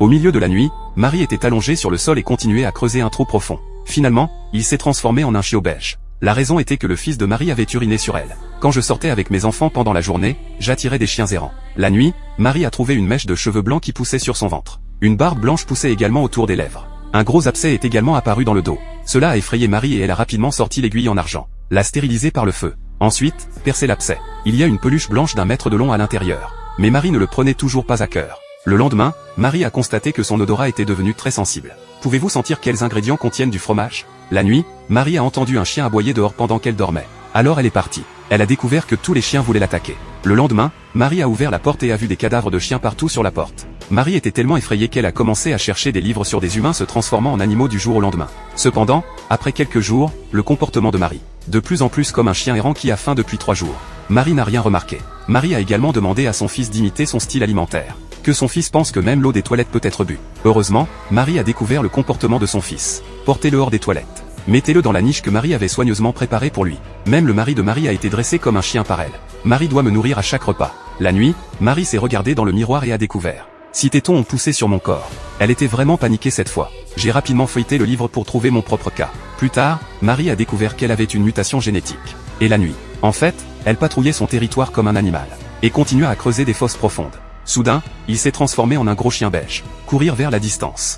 Au milieu de la nuit, Marie était allongée sur le sol et continuait à creuser un trou profond. Finalement, il s'est transformé en un chiot beige. La raison était que le fils de Marie avait uriné sur elle. Quand je sortais avec mes enfants pendant la journée, j'attirais des chiens errants. La nuit, Marie a trouvé une mèche de cheveux blancs qui poussait sur son ventre. Une barbe blanche poussait également autour des lèvres. Un gros abcès est également apparu dans le dos. Cela a effrayé Marie et elle a rapidement sorti l'aiguille en argent. L'a stérilisée par le feu. Ensuite, percé l'abcès. Il y a une peluche blanche d'1 mètre de long à l'intérieur. Mais Marie ne le prenait toujours pas à cœur. Le lendemain, Marie a constaté que son odorat était devenu très sensible. Pouvez-vous sentir quels ingrédients contiennent du fromage? La nuit, Marie a entendu un chien aboyer dehors pendant qu'elle dormait. Alors elle est partie. Elle a découvert que tous les chiens voulaient l'attaquer. Le lendemain, Marie a ouvert la porte et a vu des cadavres de chiens partout sur la porte. Marie était tellement effrayée qu'elle a commencé à chercher des livres sur des humains se transformant en animaux du jour au lendemain. Cependant, après quelques jours, le comportement de Marie, de plus en plus comme un chien errant qui a faim depuis 3 jours. Marie n'a rien remarqué. Marie a également demandé à son fils d'imiter son style alimentaire. Que son fils pense que même l'eau des toilettes peut être bue. Heureusement, Marie a découvert le comportement de son fils. Portez-le hors des toilettes. Mettez-le dans la niche que Marie avait soigneusement préparée pour lui. Même le mari de Marie a été dressé comme un chien par elle. Marie doit me nourrir à chaque repas. La nuit, Marie s'est regardée dans le miroir et a découvert. 6 tétons ont poussé sur mon corps. Elle était vraiment paniquée cette fois. J'ai rapidement feuilleté le livre pour trouver mon propre cas. Plus tard, Marie a découvert qu'elle avait une mutation génétique. Et la nuit, en fait, elle patrouillait son territoire comme un animal. Et continua à creuser des fosses profondes. Soudain, il s'est transformé en un gros chien beige. Courir vers la distance.